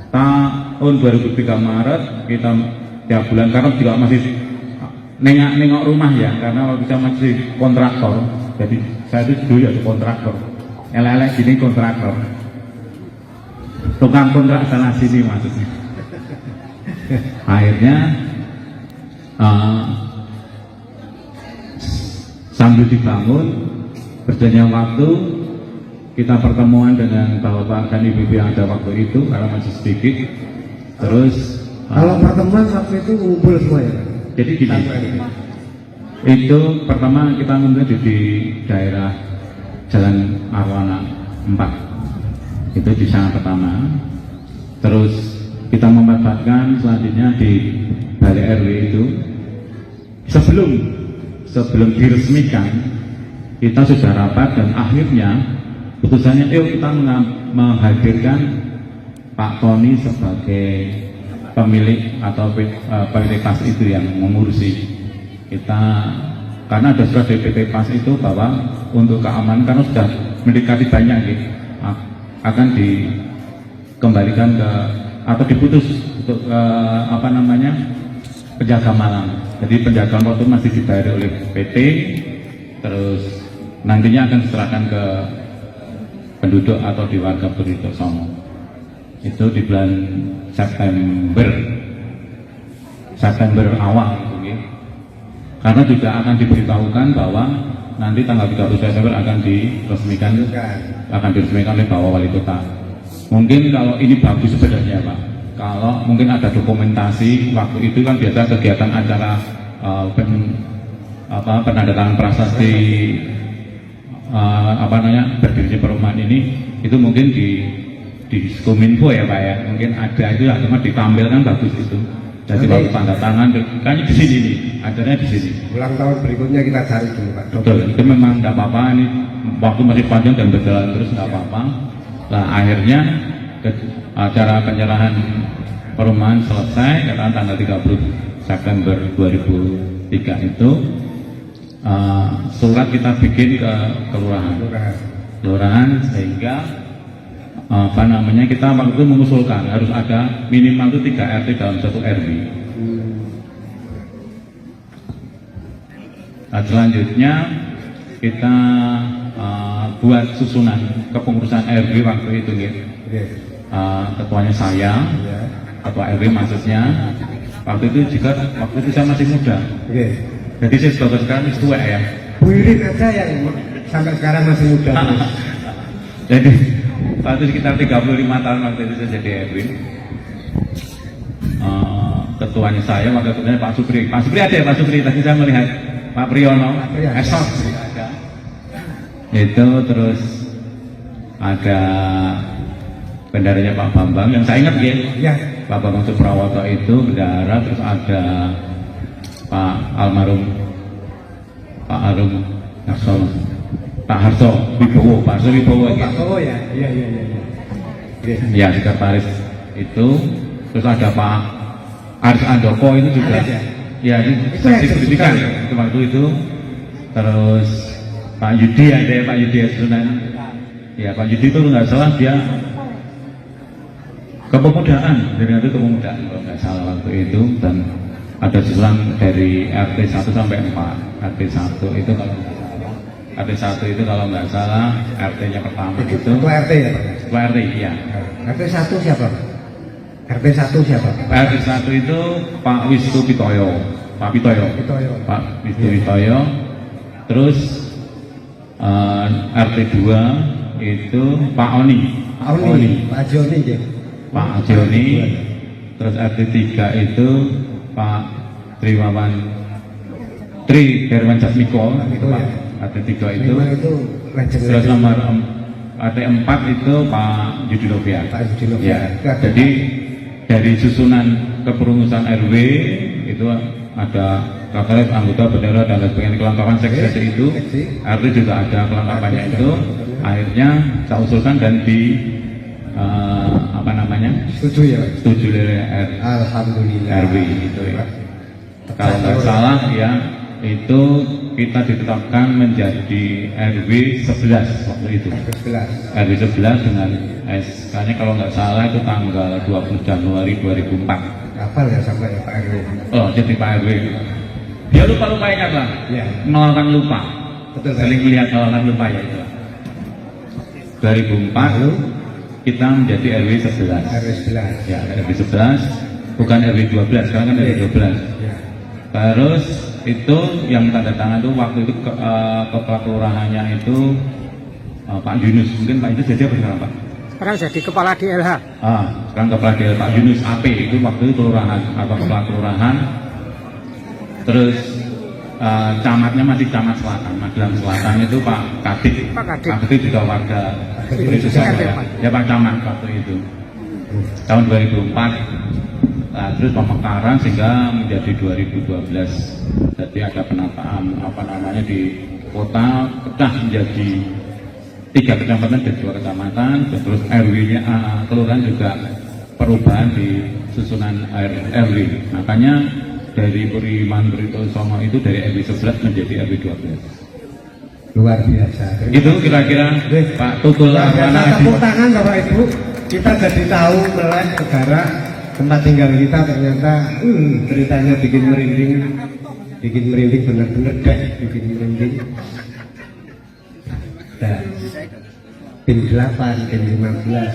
tahun 2003 Maret kita tiap bulan, karena juga masih nengok rumah ya, karena waktu saya masih kontraktor, jadi saya itu dulu ya kontraktor, elek-elek gini kontraktor, tukang kontrak sana sini maksudnya. Akhirnya sambil dibangun, berjalannya waktu, kita pertemuan dengan bapak dan ibu yang ada waktu itu karena masih sedikit. Terus Kalau pertemuan waktu itu ngumpul semua ya? jadi gini, itu pertama kita ngumpul di daerah Jalan Arwana 4, itu di sana pertama. Terus kita memanfaatkan selanjutnya di Balai RW itu sebelum diresmikan kita sudah rapat dan akhirnya putusannya kita menghadirkan Pak Tony sebagai pemilik atau pemilik pas itu yang mengurusi kita, karena ada surat DPT pas itu bahwa untuk keamanan karena sudah mendekati banyak gitu, akan dikembalikan ke atau diputus untuk penjaga malam. Jadi penjaga malam itu masih dibayar oleh PT, terus nantinya akan diserahkan ke penduduk atau di warga Orito Songo. Itu di bulan September awal gitu. Karena juga akan diberitahukan bahwa nanti tanggal 30 September akan diresmikan oleh Bapak Wali Kota. Mungkin kalau ini bagus sebenarnya Pak, kalau mungkin ada dokumentasi waktu itu kan biasa kegiatan acara penandatangan prasasti berdirinya perumahan ini, itu mungkin di Kominfo ya Pak ya, mungkin ada itu cuma ditampilkan bagus itu. Jadi waktu tanda tangan kayaknya di sini nih, acaranya di sini. Ulang tahun berikutnya kita cari dulu Pak. Betul, itu memang tidak apa-apa, ini waktu masih panjang dan berjalan terus tidak apa-apa. Nah akhirnya acara penyerahan perumahan selesai karena tanggal 30 September 2003 itu surat kita bikin ke kelurahan sehingga kita waktu itu mengusulkan harus ada minimal itu 3 RT dalam satu RW. Nah, selanjutnya kita buat susunan kepengurusan RW waktu itu gitu. Ketuanya saya, ketua RW maksudnya. Waktu itu saya masih muda. Jadi saya sekarang tua ya. Bu Irin aja yang sampai sekarang masih muda. Jadi waktu sekitar 35 tahun waktu itu saya jadi RW. Ketuanya saya, wakil ketuanya Pak Supri. Pak Supri ada ya Pak Supri, tadi saya melihat Pak Priyono, esok ada. Itu terus ada bendaranya Pak Bambang yang saya ingat ya, Ya, Pak Bambang Suprawoto itu bendara, terus ada Pak Almarhum Pak Arum Harso, Pak Harso Wibowo, Pak Harso Wibowo ya. oh ya, iya. Ya, sekretaris itu, terus ada Pak Aris Andoko itu juga. Aris ya? Ya, ini Itu seksi ya, pendidikan juga. itu waktu itu. Terus Pak Yudi ada ya, Pak Yudi Sunan. Ya, Pak Yudi itu nggak salah dia kepemudaan, dari itu kepemudaan kalau nggak salah waktu itu, dan ada susulan dari RT 1 sampai 4. RT 1 itu kalau nggak salah, RT 1 itu kalau nggak salah RT-nya pertama itu Ketua RT ya Pak? Ketua RT, iya. RT 1 siapa Pak? RT 1 siapa? RT 1 itu Pak Wisnu Pitoyo, Pak Pitoyo, Pitoyo. Pak Wisnu Pitoyo. Terus RT 2 itu Pak Oni, Pak Joni ya. Pak Joni. Terus RT 3 itu Pak Tri Herman Jasmiko, itu Pak. RT 3 itu. Memang itu legend. Terus nomor RT 4 itu Pak Yudi Novia. Pak Yudi Novia. Ya, Itu ada jadi dari susunan kepengurusan RW itu ada kakak anggota bendera dan lain sebagainya, kelengkapan seksi itu. RT juga ada kelengkapannya itu. Akhirnya saya usulkan dan di apa namanya, Setuju ya Pak? setuju dari Alhamdulillah. RW itu ya. Kalau nggak salah ya, itu kita ditetapkan menjadi RW 11 waktu itu. 11. RW 11 dengan SK-nya kalau nggak salah itu tanggal 20 Januari 2004. Kapal ya sampai ya Pak RW. Oh, jadi Pak RW dia lupa ingat lah, Ya. melakukan lupa, Betul, Pak. sering melihat melakukan lupa ya itu. 2004 Lalu kita menjadi RW 11. RW 11. Ya, RW 11 bukan RW 12, sekarang kan RW 12. Ya. Terus itu yang tanda tangan itu waktu itu kepala kelurahannya itu Pak Yunus, mungkin Pak Yunus jadi apa sekarang Pak? Sekarang jadi kepala DLH. Sekarang kepala DL Pak Yunus AP itu waktu itu kelurahan atau kepala kelurahan. Terus camatnya masih camat Selatan, Magelang Selatan itu Pak Kadit. Pak Kadit. Pak Kadit juga warga itu Kadit, ya, Pak. ya Pak Camat waktu itu tahun 2004. Nah, terus pemekaran sehingga menjadi 2012. Jadi ada penataan apa namanya di kota pecah menjadi 3 kecamatan dan 2 kecamatan, terus RW-nya kelurahan juga perubahan di susunan RW. Makanya dari Puriman Britosono itu dari RW 11 menjadi RW 12. Luar biasa. Itu kira-kira Pak Tukul Luar biasa. Arwana Tepuk tangan Bapak Ibu. Kita jadi tahu melek negara tempat tinggal kita ternyata ceritanya bikin merinding benar-benar deh, bikin merinding. Dan tim 8, tim 15,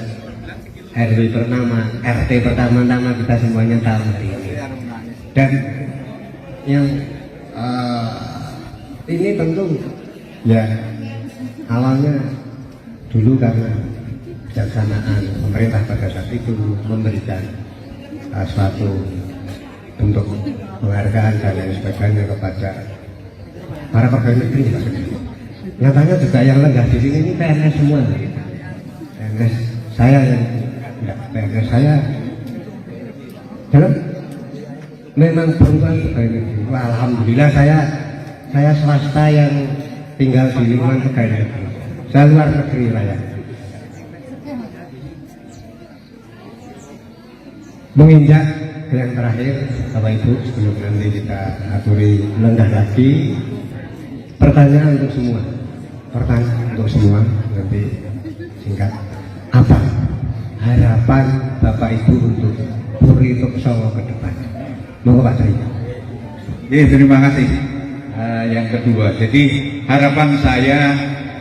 RW pertama, RT pertama-tama kita semuanya tahu hari ini. Dan yang ini tentu ya awalnya dulu karena kejaksanaan pemerintah pada saat itu memberikan suatu bentuk penghargaan dan lain sebagainya kepada para pegawai negeri. Nyatanya juga yang lenggah di sini ini PNS semua. PNS saya yang enggak, PNS saya dalam memang perempuan pegawai negeri. Wah, alhamdulillah saya swasta yang tinggal di lingkungan pegawai negeri. Saya luar negeri lah ya. Menginjak yang terakhir, Bapak Ibu, sebelum nanti kita aturi lenggah lagi, pertanyaan untuk semua. Pertanyaan untuk semua, nanti singkat. Apa harapan Bapak Ibu untuk Puri Tuksowo ke depan? Monggo Pak Tri. Ya, terima kasih. Yang kedua, jadi harapan saya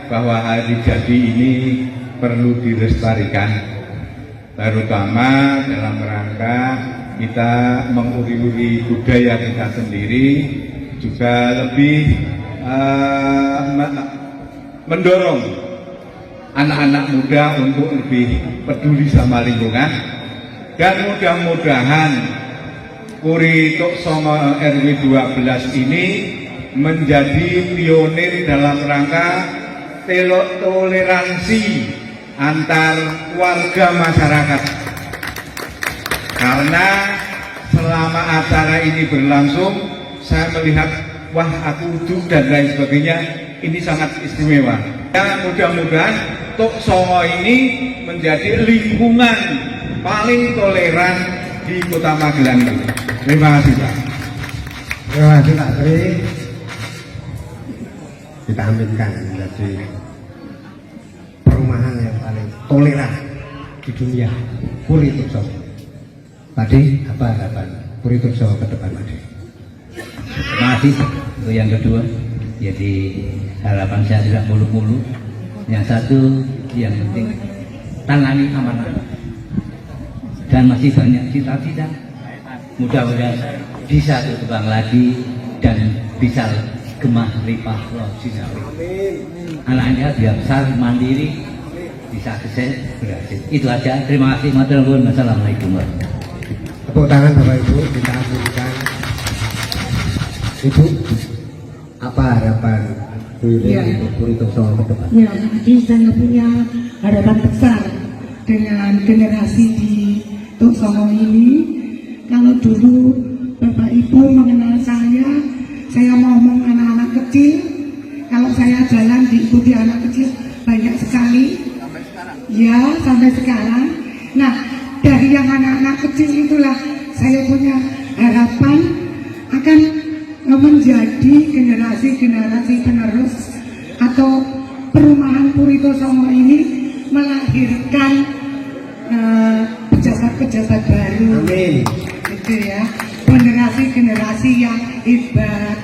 bahwa hari jadi ini perlu dilestarikan, terutama dalam rangka kita menguri-uri budaya kita sendiri, juga lebih mendorong anak-anak muda untuk lebih peduli sama lingkungan, dan mudah-mudahan Puri Tuksowo RW 12 ini menjadi pionir dalam rangka toleransi antar warga masyarakat. Karena selama acara ini berlangsung, saya melihat wah aku uduk dan lain sebagainya, ini sangat istimewa. Ya, mudah-mudahan Tok Songo ini menjadi lingkungan paling toleran di Kota Magelang ini. Terima kasih Pak. Terima kasih Pak Tri. Kita aminkan menjadi perumahan yang paling toleran di dunia, Puri Tukso. Tadi apa harapan Puri Tukso ke depan Pak? Terima kasih. Untuk yang kedua, jadi harapan saya tidak mulu-mulu. Yang satu, yang penting tangani amanah. Dan masih banyak cita-cita. Mudah-mudahan bisa berkembang lagi dan bisa gemah limpah sinari. Anaknya biar besar mandiri, bisa berhasil. Itu aja. Terima kasih. Wassalamualaikum warahmatullahi wabarakatuh. Tepuk tangan Bapak Ibu, kita aminkan. Ibu, apa harapan Bu Ya. untuk Puri Tukso ke depan? Ya, jadi saya punya harapan besar dengan generasi di Tok Songo ini. Kalau dulu Bapak Ibu mengenal saya ngomong anak-anak kecil. Kalau saya jalan diikuti anak kecil banyak sekali. Ya, sampai sekarang. Nah, dari yang anak-anak kecil itulah saya punya harapan akan menjadi generasi-generasi penerus atau perumahan Puri Songo ini melahirkan pejabat-pejabat baru. Amin. Gitu ya, generasi-generasi yang hebat.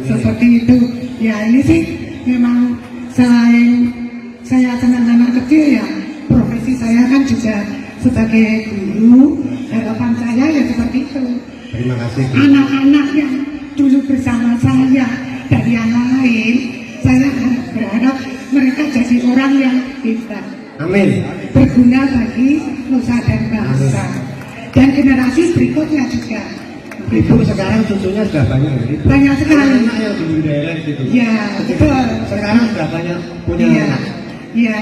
Seperti itu. Ya ini sih memang selain saya senang anak kecil ya, profesi saya kan juga sebagai guru. Harapan saya ya seperti itu. Terima kasih. Anak-anak yang dulu bersama saya dari yang lain, saya berharap mereka jadi orang yang hebat, Amin. berguna bagi nusa dan bangsa, dan generasi berikutnya juga. Ibu sekarang cucunya sudah banyak. Ibu. Banyak sekali. Anak yang di daerah gitu. Ya, betul. Sekarang sudah banyak punya Iya, anak. iya.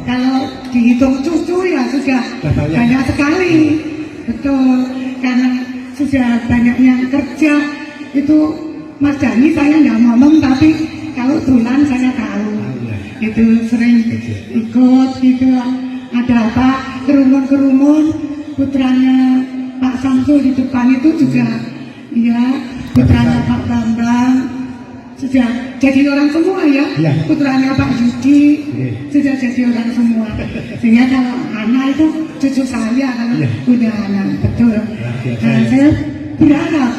Kalau dihitung cucu ya sudah banyak. banyak sekali, betul. Karena sudah banyak yang kerja. Itu Mas Dani saya nggak ngomong, tapi kalau Tulan saya tahu. Itu sering ikut gitu. Ada apa kerumun-kerumun putranya Pak Samsul di depan itu juga, ya, putranya Pak Bambang sudah jadi orang semua ya. Iya. Putranya Pak Yudi Iya. sudah jadi orang semua. Sehingga kalau anak itu cucu saya kalau Iya. udah anak, betul. biasa Nah, ya. saya berharap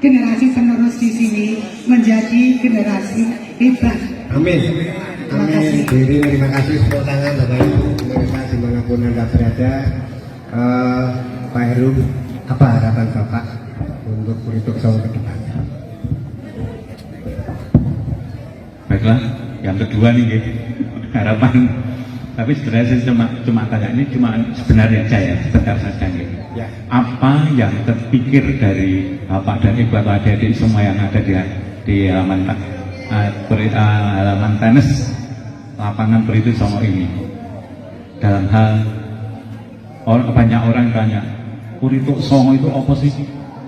generasi penerus di sini menjadi generasi hebat. Amin. Terima Amin. kasih. Diri terima kasih tepuk tangan Bapak Ibu pemirsa dimanapun Anda berada. Pak Heru, apa harapan Bapak untuk Puri Tukso ke depan? Baiklah, yang kedua nih Nggih. Harapan. Tapi sebenarnya saya cuma tanya ini cuma sebenarnya saya sebentar saja Nggih. Ya. Apa yang terpikir dari Bapak dan Ibu atau adik-adik semua yang ada di halaman tenis lapangan Puri Songo ini, dalam hal banyak orang tanya Puri Songo itu apa sih?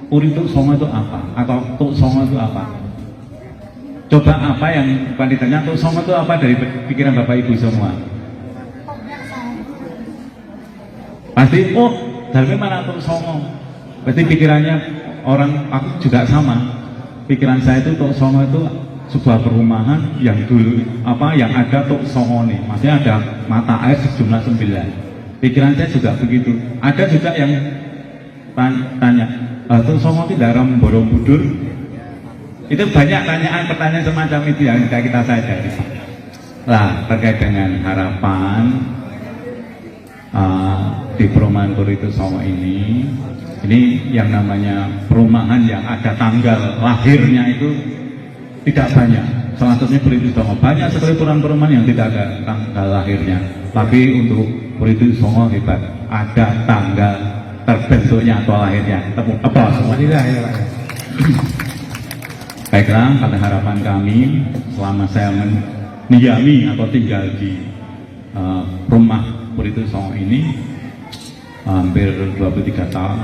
Puri Songo itu apa? Atau Tok Songo itu apa? Coba apa yang bukan ditanya Tok Songo itu apa dari pikiran Bapak Ibu semua? Pasti dalamnya mana Tok Songo? Berarti pikirannya orang, aku juga sama. Pikiran saya itu Tok Songo itu sebuah perumahan yang dulu yang ada Tok Songo nih. Maksudnya ada mata air sejumlah 9. Pikiran saya juga begitu. Ada juga yang tanya, Tok Songo itu daerah Borobudur. Itu banyak pertanyaan semacam itu yang kita sadari. Lah terkait dengan harapan di perumahan Puri Songo ini yang namanya perumahan yang ada tanggal lahirnya itu tidak banyak. Salah satunya Puri Songo. Banyak sekali perumahan yang tidak ada tanggal lahirnya. Tapi untuk Puri Songo hebat, ada tanggal terbentuknya atau lahirnya. Tepuk applause semua. Alhamdulillah ya Pak. Baiklah, kata harapan kami selama saya mendiami atau tinggal di rumah Puri Songo ini hampir 23 tahun,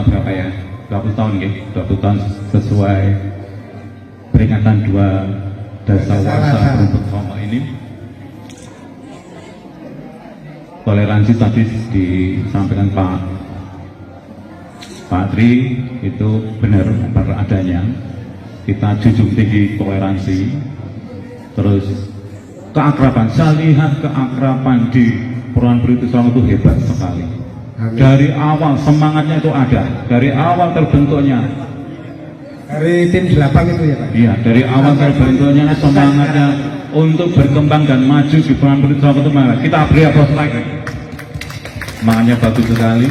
berapa ya, 20 tahun ya, 20 tahun sesuai peringatan 2 Dasawarsa Puri Songo ini. Toleransi tadi disampaikan Pak Tri itu benar adanya. Kita junjung tinggi toleransi, terus keakraban. Saya lihat keakraban di Purworejo Puri Songo itu hebat sekali. Amin. Dari awal semangatnya itu ada, dari awal terbentuknya. Dari tim 8 itu ya Pak? Iya, dari awal terbentuknya semangatnya untuk berkembang dan maju di Purworejo Puri Songo itu mana? Kita beri aplaus lagi. Semangatnya bagus sekali.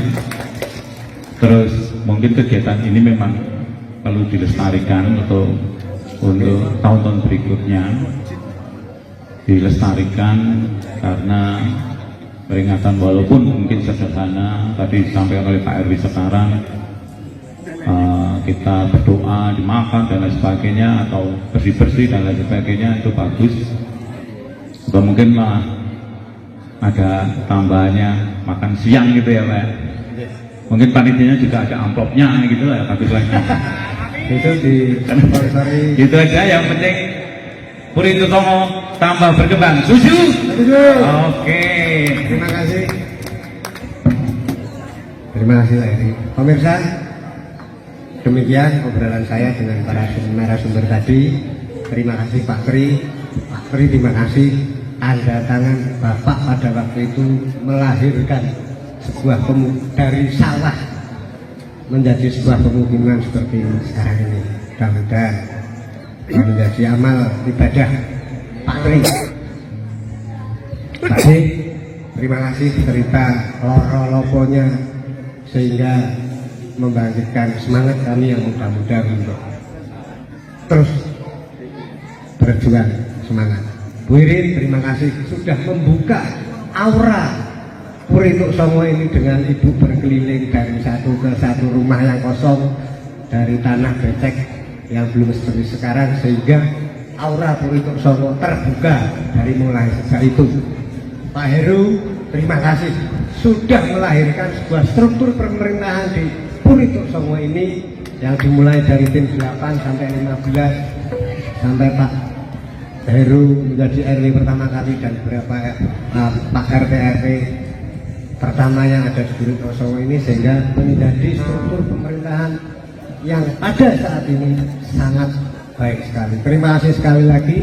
Terus mungkin kegiatan ini memang perlu dilestarikan untuk tahun-tahun berikutnya, dilestarikan karena peringatan walaupun mungkin sederhana tadi disampaikan oleh Pak RW sekarang, kita berdoa dimakan dan lain sebagainya atau bersih-bersih dan lain sebagainya itu bagus. Atau mungkin ada tambahannya makan siang gitu ya Pak. Mungkin panitianya juga ada amplopnya gitu ya, bagus lagi. Itu di sponsori. Itu aja, yang penting Puri Songo tambah berkembang. Setuju? Setuju. Oke. Terima kasih. Terima kasih Pak Eri. Pemirsa, demikian obrolan saya dengan para narasumber tadi. Terima kasih Pak Tri. Pak Tri terima kasih. Tanda tangan Bapak pada waktu itu melahirkan sebuah dari sawah menjadi sebuah pemukiman seperti sekarang ini. Mudah-mudahan menjadi amal ibadah Pak Tri. Pak Tri, terima kasih cerita loro-loponya sehingga membangkitkan semangat kami yang muda-muda untuk terus berjuang semangat. Bu Irin, terima kasih sudah membuka aura Puri Songo ini dengan ibu berkeliling dari satu ke satu rumah yang kosong, dari tanah becek yang belum seperti sekarang, sehingga aura Puri Songo terbuka dari mulai sejak itu. Pak Heru, terima kasih sudah melahirkan sebuah struktur pemerintahan di Puri Songo ini yang dimulai dari tim 8 sampai 15 sampai Pak Heru menjadi RW pertama kali dan beberapa Pak RT RW pertama yang ada di Puri Songo ini, sehingga menjadi struktur pemerintahan yang ada saat ini sangat baik sekali. Terima kasih sekali lagi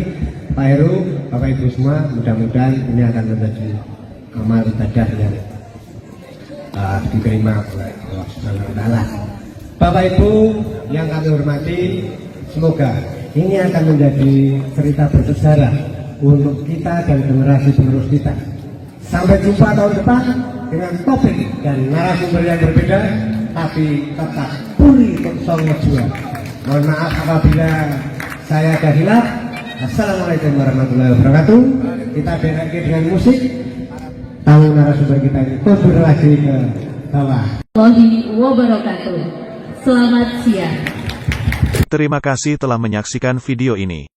Pak Heru, Bapak Ibu semua, mudah-mudahan ini akan menjadi amal ibadah yang diterima oleh Allah Subhanahu wa Ta'ala. Bapak Ibu yang kami hormati, semoga ini akan menjadi cerita bersejarah untuk kita dan generasi penerus kita. Sampai jumpa tahun depan dengan topik dan narasumber yang berbeda, tapi tetap Puri Songo Jua. Mohon maaf apabila saya ada hilaf. Assalamualaikum warahmatullahi wabarakatuh. Kita berakhir dengan musik. Tamu narasumber kita ini mundur lagi ke bawah. Warahmatullahi wabarakatuh. Selamat siang. Terima kasih telah menyaksikan video ini.